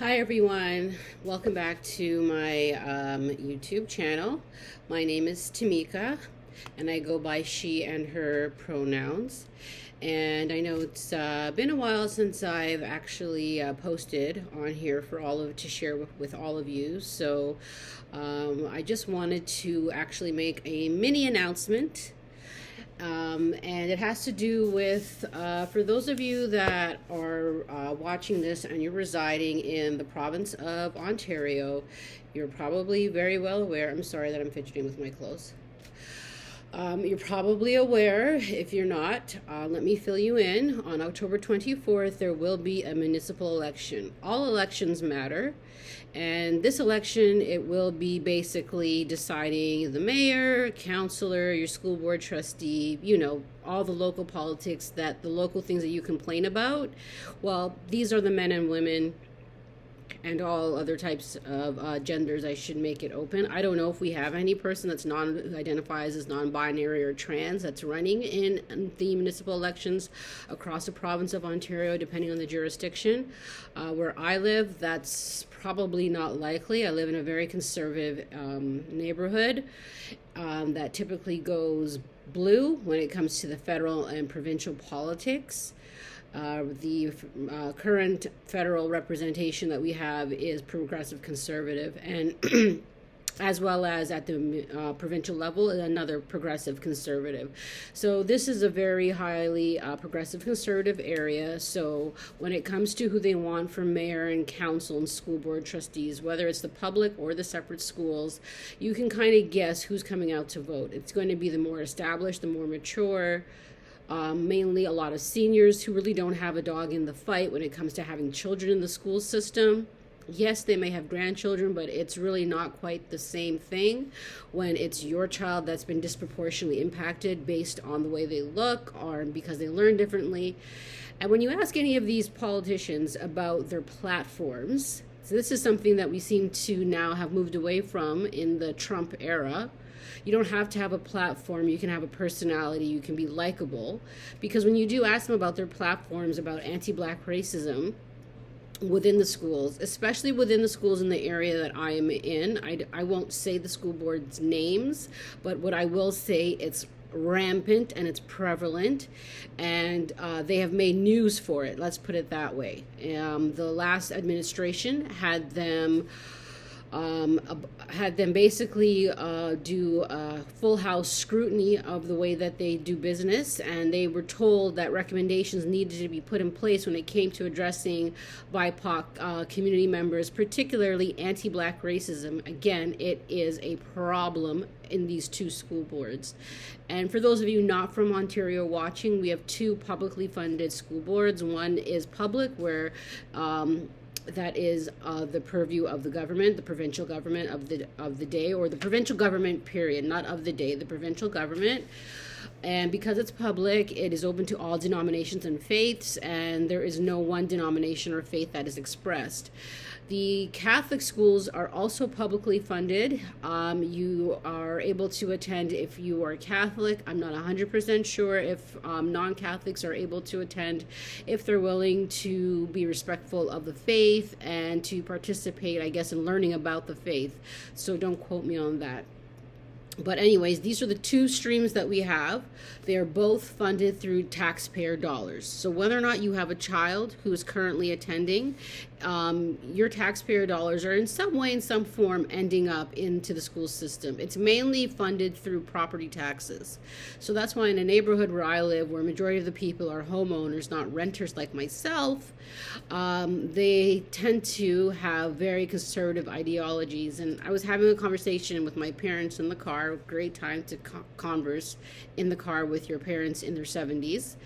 Hi everyone, welcome back to my YouTube channel. My name is Tamika and I go by she and her pronouns. And I know it's been a while since I've actually posted on here for all of to share with all of you. So I just wanted to actually make a mini announcement, and it has to do with, for those of you that are watching this and you're residing in the province of Ontario, you're probably very well aware. I'm sorry that I'm fidgeting with my clothes. You're probably aware. If you're not, let me fill you in. On October 24th, there will be a municipal election. All elections matter. And this election, it will be basically deciding the mayor, councillor, your school board trustee, all the local politics, the local things that you complain about. Well, these are the men and women and all other types of genders. I should make it open. I don't know if we have any person that's who identifies as non-binary or trans that's running in the municipal elections across the province of Ontario, depending on the jurisdiction. Where I live, that's probably not likely. I live in a very conservative neighborhood that typically goes blue when it comes to the federal and provincial politics. The current federal representation that we have is progressive conservative, and as well as at the provincial level, another progressive conservative. So this is a very highly progressive conservative area. So when it comes to who they want for mayor and council and school board trustees, whether it's the public or the separate schools, you can kind of guess who's coming out to vote. It's going to be the more established, the more mature, mainly a lot of seniors who really don't have a dog in the fight when it comes to having children in the school system. Yes, they may have grandchildren, but it's really not quite the same thing when it's your child that's been disproportionately impacted based on the way they look or because they learn differently. And when you ask any of these politicians about their platforms, so this is something that we seem to now have moved away from in the Trump era. You don't have to have a platform. You can have a personality. You can be likable. Because when you do ask them about their platforms about anti-Black racism within the schools, especially within the schools in the area that I am in, I won't say the school board's names, but what I will say, it's rampant and it's prevalent, and they have made news for it. Let's put it that way. The last administration had them basically do a full house scrutiny of the way that they do business, and they were told that recommendations needed to be put in place when it came to addressing BIPOC community members, particularly anti-Black racism. Again, it is a problem in these two school boards. And for those of you not from Ontario watching, we have two publicly funded school boards. One is public, where that is the purview of the government, the provincial government of the day, or the provincial government period, not of the day, the provincial government. And because it's public, it is open to all denominations and faiths, and there is no one denomination or faith that is expressed. The Catholic schools are also publicly funded. You are able to attend if you are Catholic. I'm not 100% sure if non-Catholics are able to attend if they're willing to be respectful of the faith and to participate, I guess, in learning about the faith. So don't quote me on that. But anyways, these are the two streams that we have. They are both funded through taxpayer dollars. So whether or not you have a child who is currently attending, your taxpayer dollars are in some way, in some form, ending up into the school system. It's mainly funded through property taxes. So that's why in a neighborhood where I live, where a majority of the people are homeowners, not renters like myself, they tend to have very conservative ideologies. And I was having a conversation with my parents in the car. Great time to converse in the car with your parents in their 70s.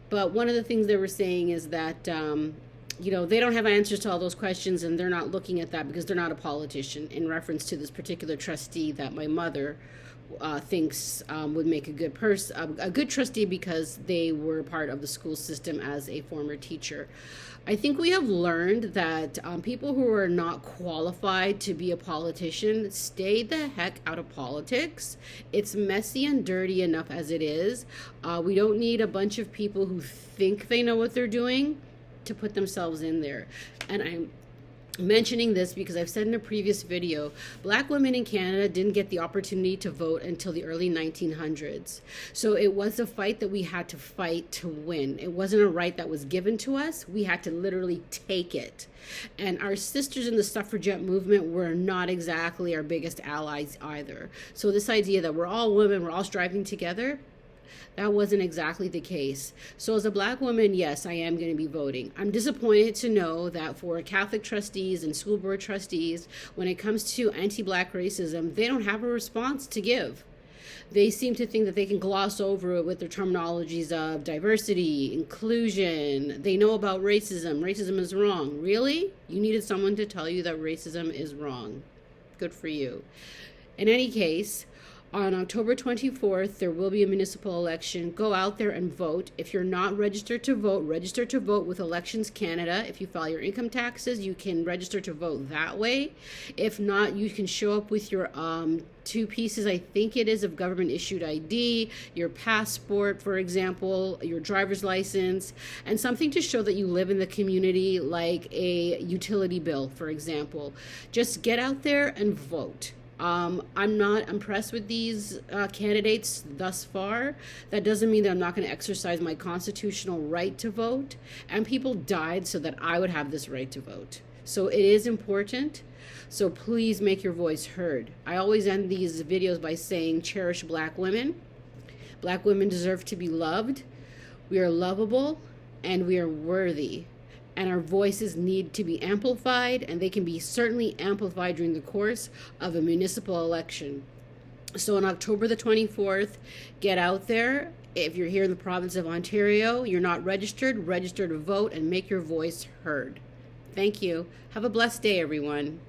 But one of the things they were saying is that they don't have answers to all those questions, and they're not looking at that because they're not a politician, in reference to this particular trustee that my mother thinks would make a good trustee because they were part of the school system as a former teacher. I think we have learned that people who are not qualified to be a politician, stay the heck out of politics. It's messy and dirty enough as it is. We don't need a bunch of people who think they know what they're doing to put themselves in there. And mentioning this because I've said in a previous video, Black women in Canada didn't get the opportunity to vote until the early 1900s. So it was a fight that we had to fight to win. It wasn't a right that was given to us. We had to literally take it. And our sisters in the suffragette movement were not exactly our biggest allies either. So this idea that we're all women, we're all striving together, that wasn't exactly the case. So as a Black woman, yes, I am going to be voting. I'm disappointed to know that for Catholic trustees and school board trustees, when it comes to anti-Black racism, they don't have a response to give. They seem to think that they can gloss over it with their terminologies of diversity, inclusion. They know about racism. Racism is wrong. Really? You needed someone to tell you that racism is wrong. Good for you. In any case, on October 24th, there will be a municipal election. Go out there and vote. If you're not registered to vote, register to vote with Elections Canada. If you file your income taxes, you can register to vote that way. If not, you can show up with your 2 pieces, I think it is, of government issued ID, your passport, for example, your driver's license, and something to show that you live in the community, like a utility bill, for example. Just get out there and vote. I'm not impressed with these candidates thus far. That doesn't mean that I'm not going to exercise my constitutional right to vote. And people died so that I would have this right to vote. So it is important. So please make your voice heard. I always end these videos by saying, cherish Black women. Black women deserve to be loved. We are lovable and we are worthy. And our voices need to be amplified, and they can be certainly amplified during the course of a municipal election. So on October the 24th, get out there. If you're here in the province of Ontario, you're not registered, register to vote and make your voice heard. Thank you. Have a blessed day, everyone.